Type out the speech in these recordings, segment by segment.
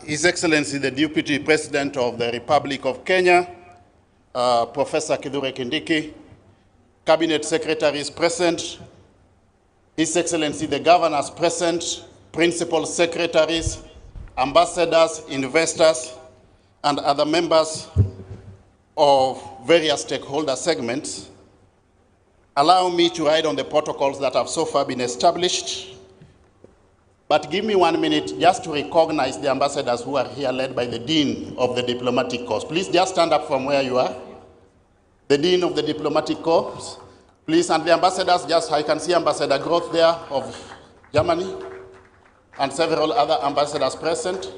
His Excellency, the Deputy President of the Republic of Kenya, Professor DP Kindiki, Cabinet Secretaries present, His Excellency, the Governors present, Principal Secretaries, Ambassadors, investors, and other members of various stakeholder segments, allow me to ride on the protocols that have so far been established. But give me 1 minute just to recognize the ambassadors who are here, led by the Dean of the Diplomatic Corps. Please just stand up from where you are. The Dean of the Diplomatic Corps, please, and the ambassadors, I can see Ambassador Groth there of Germany, and several other ambassadors present.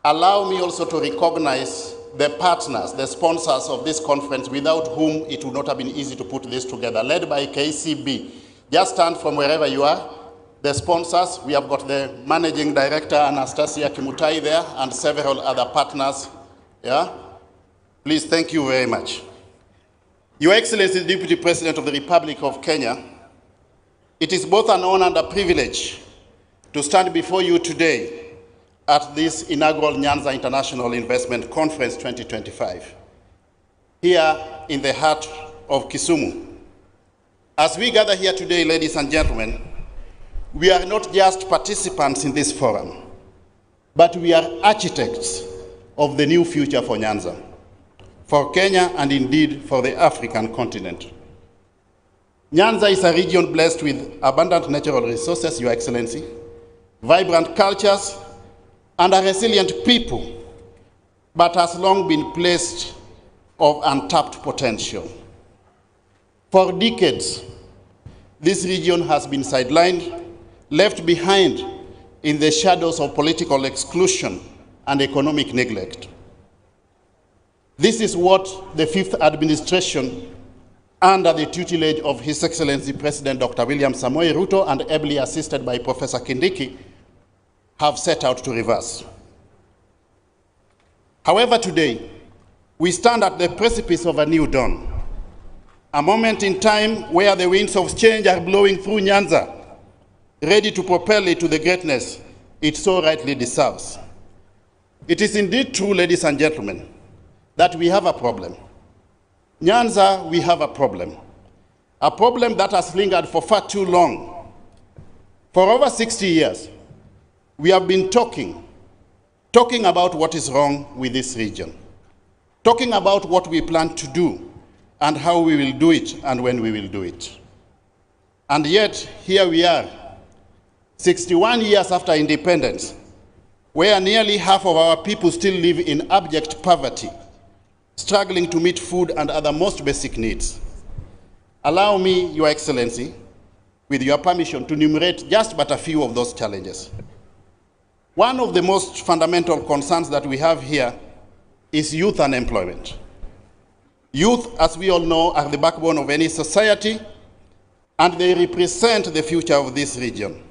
Allow me also to recognize the partners, the sponsors of this conference, without whom it would not have been easy to put this together, led by KCB. Just stand from wherever you are. The sponsors, we have got the Managing Director, Anastasia Kimutai there, and several other partners. Yeah? Please, thank you very much. Your Excellency, the Deputy President of the Republic of Kenya, it is both an honor and a privilege to stand before you today at this inaugural Nyanza International Investment Conference 2025, here in the heart of Kisumu. As we gather here today, ladies and gentlemen, we are not just participants in this forum, but we are architects of the new future for Nyanza, for Kenya, and indeed for the African continent. Nyanza is a region blessed with abundant natural resources, Your Excellency, vibrant cultures, and a resilient people, but has long been placed of untapped potential. For decades, this region has been sidelined, left behind in the shadows of political exclusion and economic neglect. This is what the fifth administration, under the tutelage of His Excellency President Dr. William Samoei Ruto and ably assisted by Professor Kindiki, have set out to reverse. However, today, we stand at the precipice of a new dawn, a moment in time where the winds of change are blowing through Nyanza, ready to propel it to the greatness it so rightly deserves. It is indeed true, ladies and gentlemen, that we have a problem. Nyanza, we have a problem that has lingered for far too long. For over 60 years, we have been talking about what is wrong with this region, talking about what we plan to do and how we will do it and when we will do it. And yet, here we are, 61 years after independence, where nearly half of our people still live in abject poverty, struggling to meet food and other most basic needs. Allow me, Your Excellency, with your permission, to enumerate just but a few of those challenges. One of the most fundamental concerns that we have here is youth unemployment. Youth, as we all know, are the backbone of any society, and they represent the future of this region.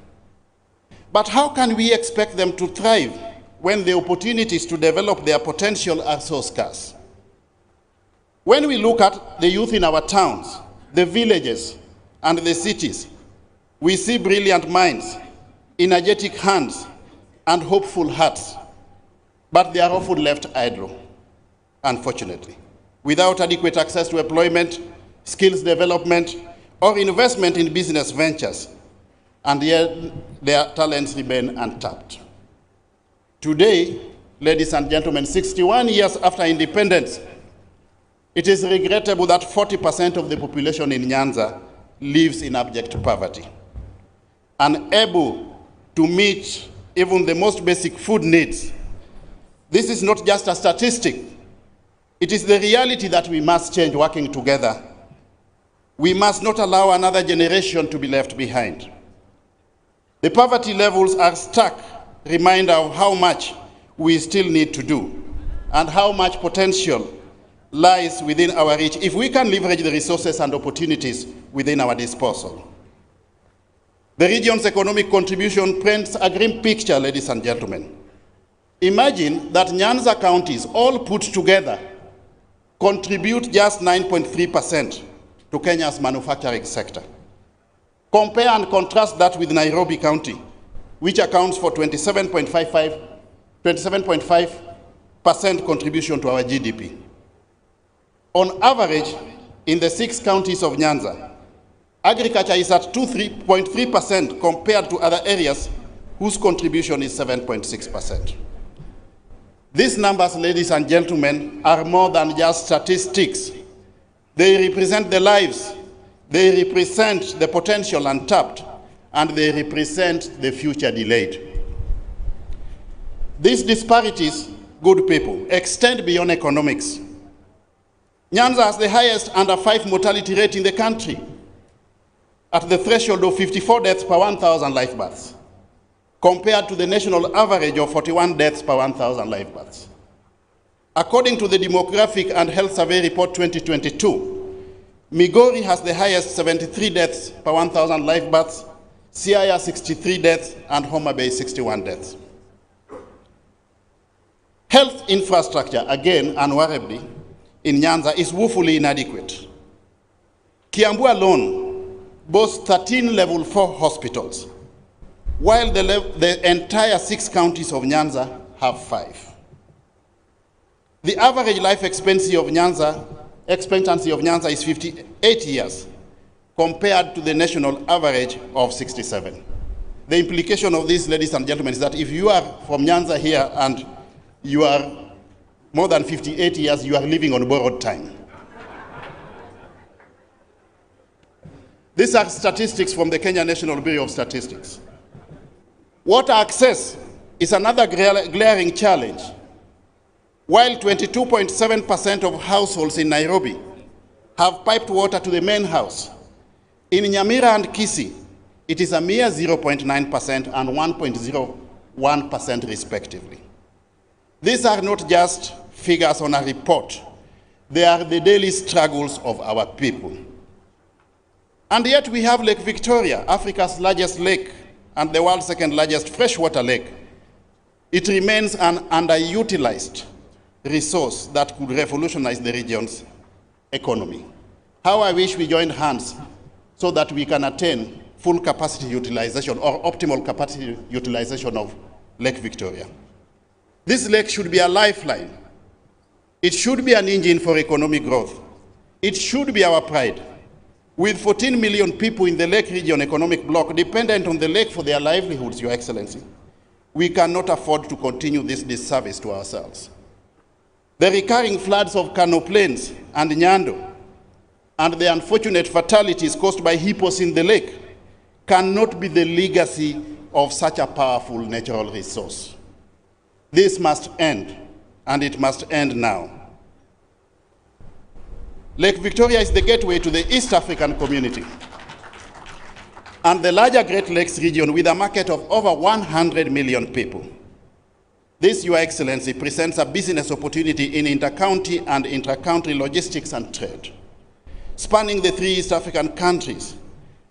But how can we expect them to thrive when the opportunities to develop their potential are so scarce? When we look at the youth in our towns, the villages, and the cities, we see brilliant minds, energetic hands, and hopeful hearts, but they are often left idle, unfortunately, without adequate access to employment, skills development, or investment in business ventures, and yet their talents remain untapped. Today, ladies and gentlemen, 61 years after independence, it is regrettable that 40% of the population in Nyanza lives in abject poverty, unable to meet even the most basic food needs. This is not just a statistic. It is the reality that we must change working together. We must not allow another generation to be left behind. The poverty levels are stark reminder of how much we still need to do and how much potential lies within our reach if we can leverage the resources and opportunities within our disposal. The region's economic contribution paints a grim picture, ladies and gentlemen. Imagine that Nyanza counties, all put together, contribute just 9.3% to Kenya's manufacturing sector. Compare and contrast that with Nairobi County, which accounts for 27.5% contribution to our GDP. On average, in the 6 counties of Nyanza, agriculture is at 2.3% compared to other areas whose contribution is 7.6%. These numbers, ladies and gentlemen, are more than just statistics. They represent the lives, they represent the potential untapped, and they represent the future delayed. These disparities, good people, extend beyond economics. Nyanza has the highest under 5 mortality rate in the country, at the threshold of 54 deaths per 1,000 live births, compared to the national average of 41 deaths per 1,000 live births. According to the Demographic and Health Survey Report 2022, Migori has the highest 73 deaths per 1,000 live births, Siaya 63 deaths, and Homa Bay 61 deaths. Health infrastructure, again, unwarrantably, in Nyanza is woefully inadequate. Kiambu alone boasts 13 level 4 hospitals, while the entire 6 counties of Nyanza have 5. The average life expectancy of Nyanza is 58 years, compared to the national average of 67. The implication of this, ladies and gentlemen, is that if you are from Nyanza here and you are more than 58 years, you are living on borrowed time. These are statistics from the Kenya National Bureau of Statistics. Water access is another glaring challenge. While 22.7% of households in Nairobi have piped water to the main house, in Nyamira and Kisii, it is a mere 0.9% and 1.01% respectively. These are not just figures on a report. They are the daily struggles of our people. And yet we have Lake Victoria, Africa's largest lake and the world's second largest freshwater lake. It remains an underutilized resource that could revolutionize the region's economy. How I wish we joined hands so that we can attain full capacity utilization or optimal capacity utilization of Lake Victoria. This lake should be a lifeline. It should be an engine for economic growth. It should be our pride. With 14 million people in the Lake Region economic bloc dependent on the lake for their livelihoods, Your Excellency, we cannot afford to continue this disservice to ourselves. The recurring floods of Kano Plains and Nyando and the unfortunate fatalities caused by hippos in the lake cannot be the legacy of such a powerful natural resource. This must end, and it must end now. Lake Victoria is the gateway to the East African community and the larger Great Lakes region with a market of over 100 million people. This, Your Excellency, presents a business opportunity in inter-county and intra-country logistics and trade. Spanning the 3 East African countries,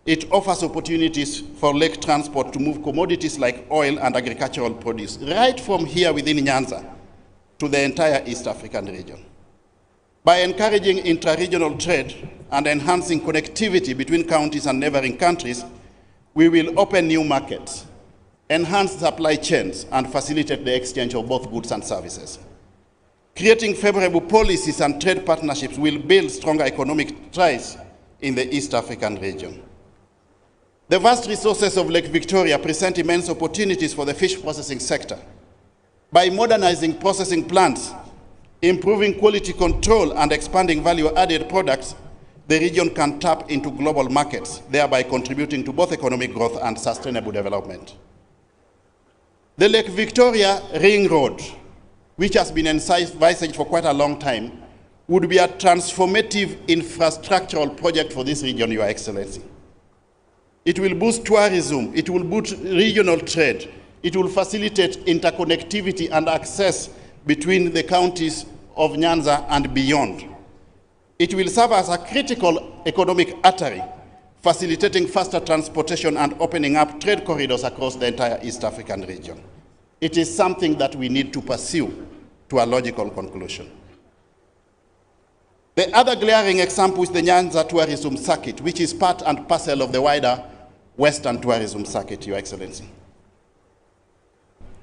it offers opportunities for lake transport to move commodities like oil and agricultural produce right from here within Nyanza to the entire East African region. By encouraging intra-regional trade and enhancing connectivity between counties and neighboring countries, we will open new markets, enhance supply chains, and facilitate the exchange of both goods and services. Creating favorable policies and trade partnerships will build stronger economic ties in the East African region. The vast resources of Lake Victoria present immense opportunities for the fish processing sector. By modernizing processing plants, improving quality control, and expanding value-added products, the region can tap into global markets, thereby contributing to both economic growth and sustainable development. The Lake Victoria Ring Road, which has been envisaged for quite a long time, would be a transformative infrastructural project for this region, Your Excellency. It will boost tourism, it will boost regional trade, it will facilitate interconnectivity and access between the counties of Nyanza and beyond. It will serve as a critical economic artery, facilitating faster transportation and opening up trade corridors across the entire East African region. It is something that we need to pursue to a logical conclusion. The other glaring example is the Nyanza tourism circuit, which is part and parcel of the wider Western tourism circuit, Your Excellency.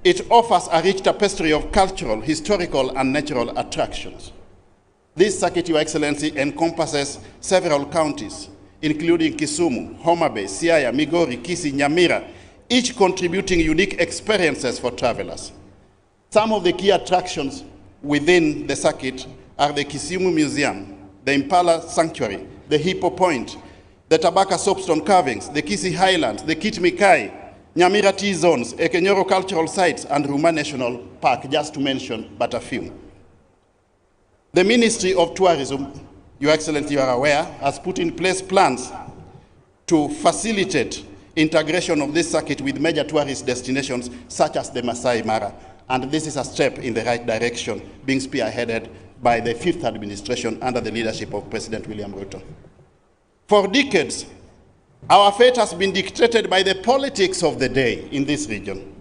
It offers a rich tapestry of cultural, historical, and natural attractions. This circuit, Your Excellency, encompasses several counties, including Kisumu, Homa Bay, Siaya, Migori, Kisii, Nyamira, each contributing unique experiences for travelers. Some of the key attractions within the circuit are the Kisumu Museum, the Impala Sanctuary, the Hippo Point, the Tabaka Soapstone Carvings, the Kisii Highlands, the Kit Mikayi, Nyamira Tea Zones, Ekenyoro Cultural Sites, and Ruma National Park, just to mention but a few. The Ministry of Tourism, Your Excellency, you are aware, has put in place plans to facilitate integration of this circuit with major tourist destinations such as the Masai Mara. And this is a step in the right direction, being spearheaded by the 5th administration under the leadership of President William Ruto. For decades, our fate has been dictated by the politics of the day in this region.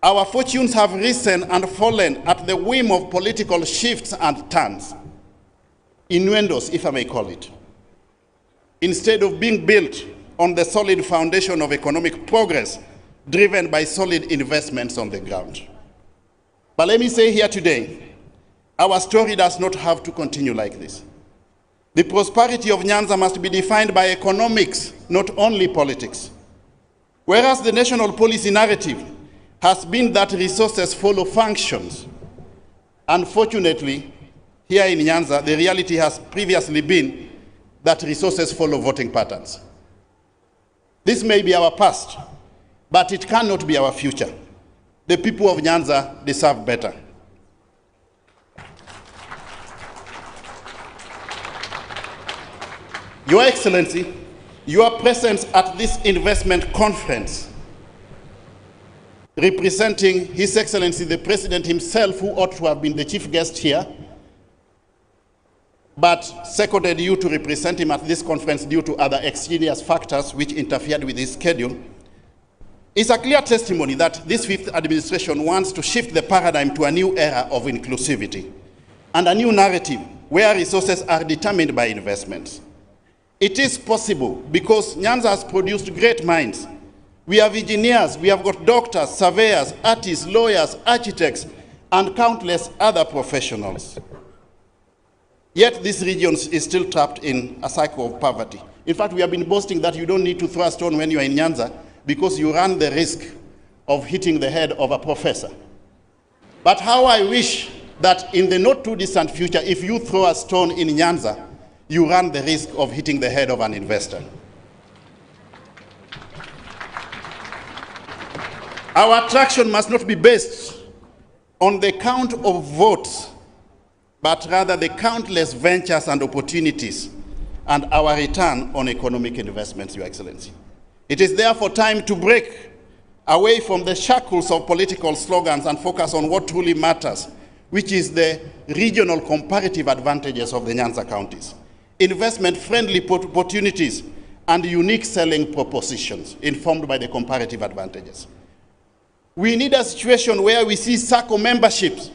Our fortunes have risen and fallen at the whim of political shifts and turns, innuendos, if I may call it, instead of being built on the solid foundation of economic progress driven by solid investments on the ground. But let me say here today, our story does not have to continue like this. The prosperity of Nyanza must be defined by economics, not only politics. Whereas the national policy narrative has been that resources follow functions, unfortunately, here in Nyanza, the reality has previously been that resources follow voting patterns. This may be our past, but it cannot be our future. The people of Nyanza deserve better. Your Excellency, your presence at this investment conference, representing His Excellency the President himself, who ought to have been the chief guest here, but seconded you to represent him at this conference due to other extraneous factors which interfered with his schedule, is a clear testimony that this 5th administration wants to shift the paradigm to a new era of inclusivity and a new narrative where resources are determined by investments. It is possible because Nyanza has produced great minds. We have engineers, we have got doctors, surveyors, artists, lawyers, architects, and countless other professionals. Yet this region is still trapped in a cycle of poverty. In fact, we have been boasting that you don't need to throw a stone when you are in Nyanza because you run the risk of hitting the head of a professor. But how I wish that in the not too distant future, if you throw a stone in Nyanza, you run the risk of hitting the head of an investor. Our attraction must not be based on the count of votes, but rather the countless ventures and opportunities and our return on economic investments, Your Excellency. It is therefore time to break away from the shackles of political slogans and focus on what truly matters, which is the regional comparative advantages of the Nyanza counties, investment-friendly opportunities, and unique selling propositions informed by the comparative advantages. We need a situation where we see SACCO memberships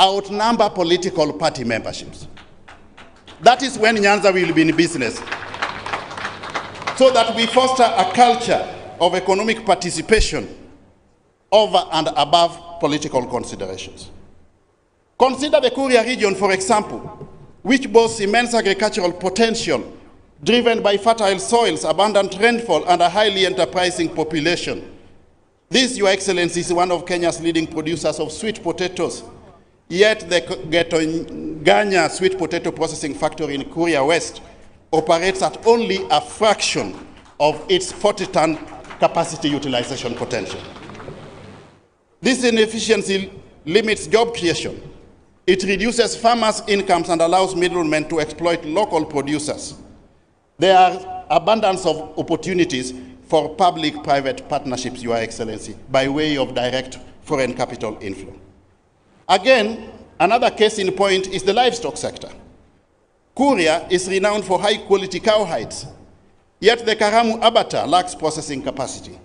outnumber political party memberships. That is when Nyanza will be in business, so that we foster a culture of economic participation over and above political considerations. Consider the Kuria region, for example, which boasts immense agricultural potential driven by fertile soils, abundant rainfall, and a highly enterprising population. This, Your Excellency, is one of Kenya's leading producers of sweet potatoes. Yet the Getonganya sweet potato processing factory in Kuria West operates at only a fraction of its 40-ton capacity utilization potential. This inefficiency limits job creation. It reduces farmers' incomes and allows middlemen to exploit local producers. There are abundance of opportunities for public-private partnerships, Your Excellency, by way of direct foreign capital inflow. Again, another case in point is the livestock sector. Kuria is renowned for high-quality cow hides, yet the Karamu abattoir lacks processing capacity.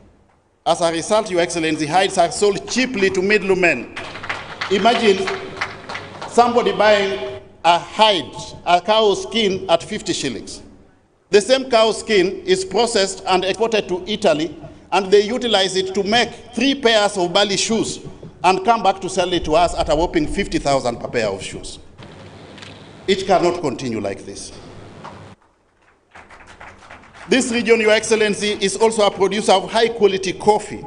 As a result, Your Excellency, hides are sold cheaply to middlemen. Imagine somebody buying a hide, a cow skin at 50 shillings. The same cow skin is processed and exported to Italy and they utilize it to make 3 pairs of barley shoes and come back to sell it to us at a whopping 50,000 per pair of shoes. It cannot continue like this. This region, Your Excellency, is also a producer of high-quality coffee.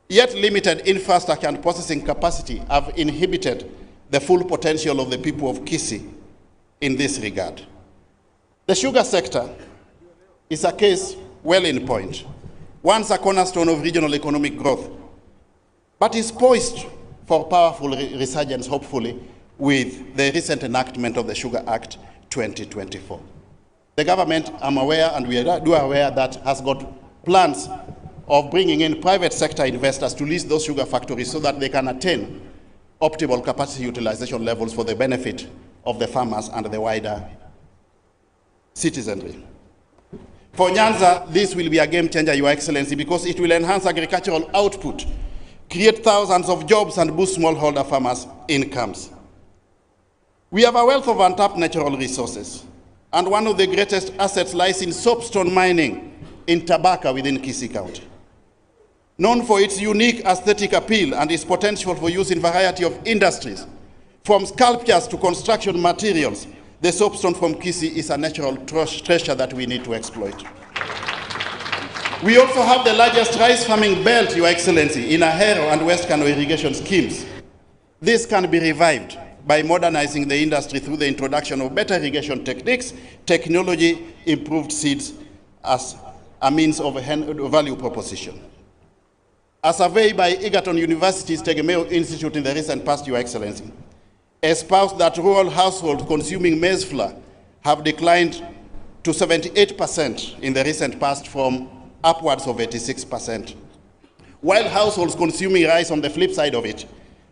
Yet limited infrastructure and processing capacity have inhibited the full potential of the people of Kisii in this regard. The sugar sector is a case well in point, once a cornerstone of regional economic growth, but is poised for powerful resurgence, hopefully, with the recent enactment of the Sugar Act 2024. The government, I'm aware, and we are aware, that has got plans of bringing in private sector investors to lease those sugar factories so that they can attain optimal capacity utilization levels for the benefit of the farmers and the wider citizenry. For Nyanza, this will be a game changer, Your Excellency, because it will enhance agricultural output, create thousands of jobs, and boost smallholder farmers' incomes. We have a wealth of untapped natural resources, and one of the greatest assets lies in soapstone mining in Tabaka within Kisii County. Known for its unique aesthetic appeal and its potential for use in a variety of industries, from sculptures to construction materials, the soapstone from Kisii is a natural treasure that we need to exploit. We also have the largest rice farming belt, Your Excellency, in Ahero and West Kano irrigation schemes. This can be revived by modernizing the industry through the introduction of better irrigation techniques, technology, improved seeds as a means of a value proposition. A survey by Egerton University's Tegemeo Institute in the recent past, Your Excellency, espoused that rural households consuming maize flour have declined to 78% in the recent past from upwards of 86%, while households consuming rice on the flip side of it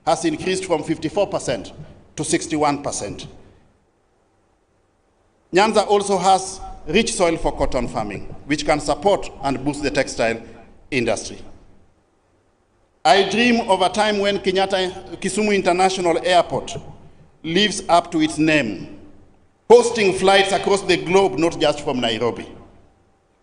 has increased from 54% to 61%. Nyanza also has rich soil for cotton farming, which can support and boost the textile industry. I dream of a time when Kisumu International Airport lives up to its name, hosting flights across the globe, not just from Nairobi.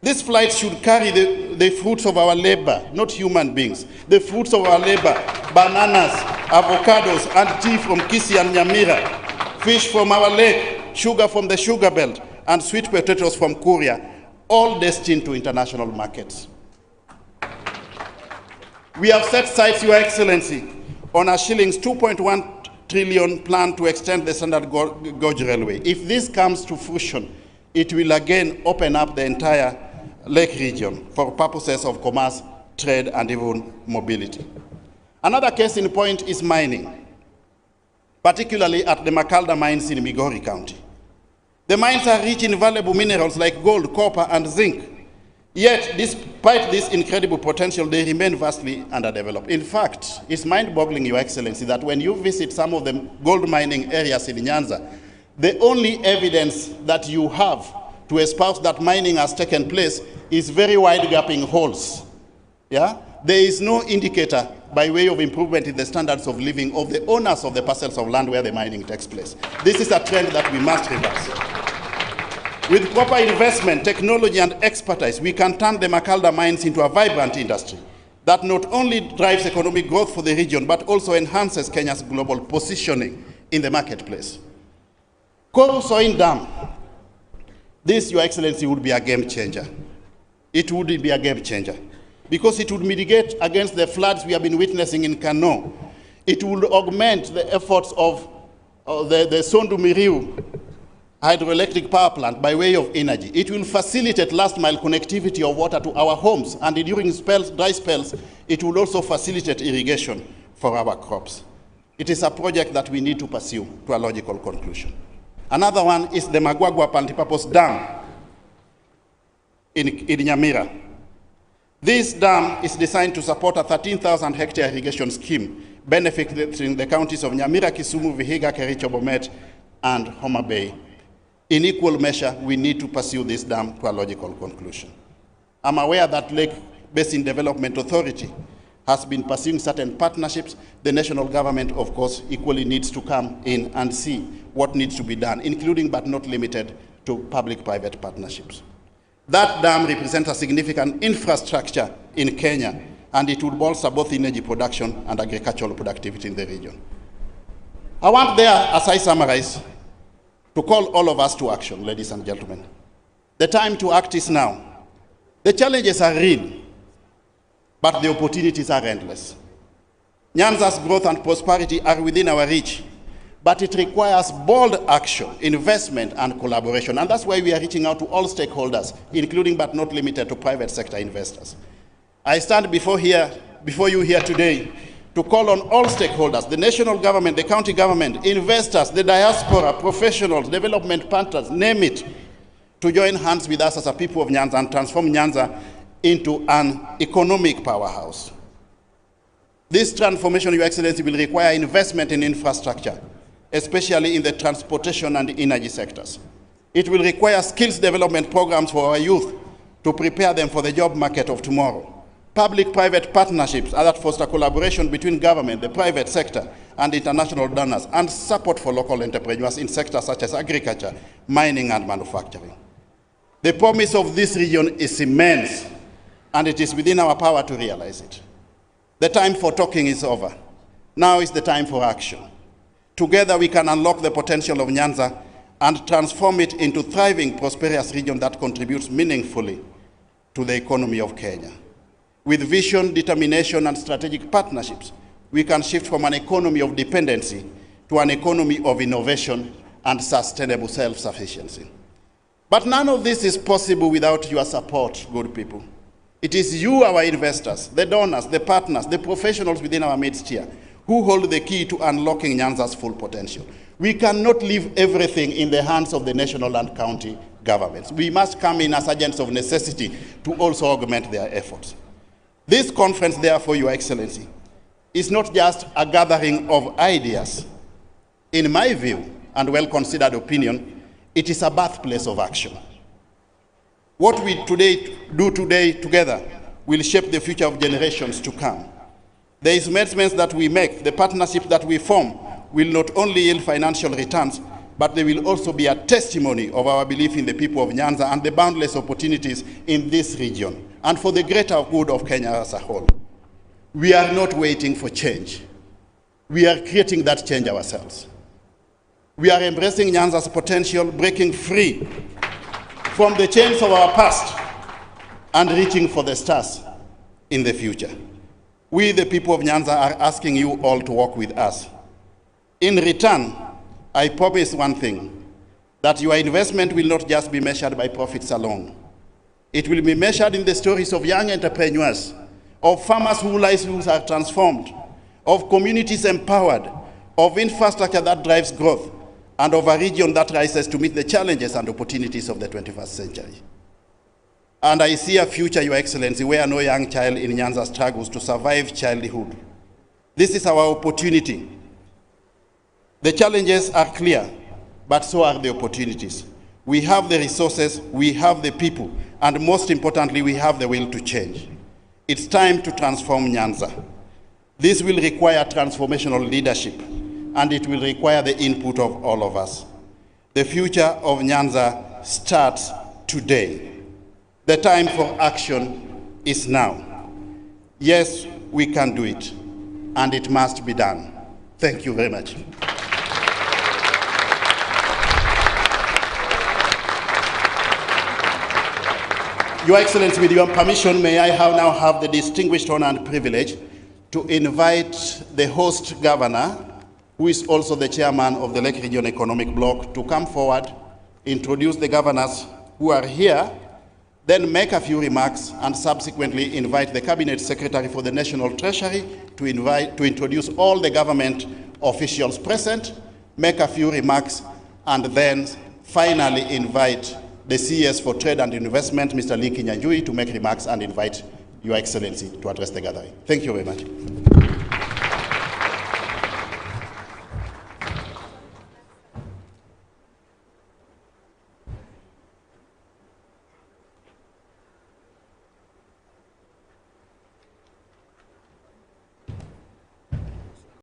These flights should carry the fruits of our labor, not human beings. The fruits of our labor, bananas, avocados, and tea from Kisii and Nyamira, fish from our lake, sugar from the sugar belt, and sweet potatoes from Kuria, all destined to international markets. We have set sights, Your Excellency, on a shillings 2.1 trillion plan to extend the Standard Gauge Railway. If this comes to fruition, it will again open up the entire lake region for purposes of commerce, trade, and even mobility. Another case in point is mining, particularly at the Makalda mines in Migori County. The mines are rich in valuable minerals like gold, copper, and zinc. Yet, despite this incredible potential, they remain vastly underdeveloped. In fact, it's mind-boggling, Your Excellency, that when you visit some of the gold mining areas in Nyanza, the only evidence that you have to espouse that mining has taken place is very wide gapping holes. Yeah? There is no indicator by way of improvement in the standards of living of the owners of the parcels of land where the mining takes place. This is a trend that we must reverse. With proper investment, technology, and expertise, we can turn the Makalda mines into a vibrant industry that not only drives economic growth for the region, but also enhances Kenya's global positioning in the marketplace. Koru Soin Dam, this, Your Excellency, would be a game changer. It would be a game changer because it would mitigate against the floods we have been witnessing in Kano. It would augment the efforts of the Sondu Miriu hydroelectric power plant by way of energy. It will facilitate last mile connectivity of water to our homes, and during dry spells, it will also facilitate irrigation for our crops. It is a project that we need to pursue to a logical conclusion. Another one is the Magwagwa Multipurpose Dam in Nyamira. This dam is designed to support a 13,000 hectare irrigation scheme benefiting the counties of Nyamira, Kisumu, Vihiga, Kericho, Bomet, and Homa Bay. In equal measure, we need to pursue this dam to a logical conclusion. I'm aware that Lake Basin Development Authority has been pursuing certain partnerships. The national government, of course, equally needs to come in and see what needs to be done, including but not limited to public-private partnerships. That dam represents a significant infrastructure in Kenya, and it will bolster both energy production and agricultural productivity in the region. I want there, as I summarize, to call all of us to action, ladies and gentlemen. The time to act is now. The challenges are real, but the opportunities are endless. Nyanza's growth and prosperity are within our reach, but it requires bold action, investment, and collaboration. And that's why we are reaching out to all stakeholders, including but not limited to private sector investors. I stand before you here today to call on all stakeholders, the national government, the county government, investors, the diaspora, professionals, development partners, name it, to join hands with us as a people of Nyanza and transform Nyanza into an economic powerhouse. This transformation, Your Excellency, will require investment in infrastructure, especially in the transportation and energy sectors. It will require skills development programs for our youth to prepare them for the job market of tomorrow. Public-private partnerships that foster collaboration between government, the private sector, and international donors, and support for local entrepreneurs in sectors such as agriculture, mining, and manufacturing. The promise of this region is immense, and it is within our power to realize it. The time for talking is over. Now is the time for action. Together we can unlock the potential of Nyanza and transform it into a thriving, prosperous region that contributes meaningfully to the economy of Kenya. With vision, determination, and strategic partnerships, we can shift from an economy of dependency to an economy of innovation and sustainable self-sufficiency. But none of this is possible without your support, good people. It is you, our investors, the donors, the partners, the professionals within our midst here, who hold the key to unlocking Nyanza's full potential. We cannot leave everything in the hands of the national and county governments. We must come in as agents of necessity to also augment their efforts. This conference, therefore, Your Excellency, is not just a gathering of ideas. In my view, and well-considered opinion, it is a birthplace of action. What we do today together will shape the future of generations to come. The investments that we make, the partnerships that we form, will not only yield financial returns, but they will also be a testimony of our belief in the people of Nyanza and the boundless opportunities in this region, and for the greater good of Kenya as a whole. We are not waiting for change. We are creating that change ourselves. We are embracing Nyanza's potential, breaking free from the chains of our past and reaching for the stars in the future. We, the people of Nyanza, are asking you all to work with us. In return, I promise one thing, that your investment will not just be measured by profits alone. It will be measured in the stories of young entrepreneurs, of farmers whose lives are transformed, of communities empowered, of infrastructure that drives growth, and of a region that rises to meet the challenges and opportunities of the 21st century. And I see a future, Your Excellency, where no young child in Nyanza struggles to survive childhood. This is our opportunity. The challenges are clear, but so are the opportunities. We have the resources, we have the people, and most importantly, we have the will to change. It's time to transform Nyanza. This will require transformational leadership, and it will require the input of all of us. The future of Nyanza starts today. The time for action is now. Yes, we can do it, and it must be done. Thank you very much. Your Excellency, with your permission, may I now have the distinguished honor and privilege to invite the host governor, who is also the chairman of the Lake Region Economic Bloc, to come forward, introduce the governors who are here, then make a few remarks, and subsequently invite the Cabinet Secretary for the National Treasury to introduce all the government officials present, make a few remarks, and then finally invite the CS for Trade and Investment, Mr. Nyanza We, to make remarks and invite Your Excellency to address the gathering. Thank you very much.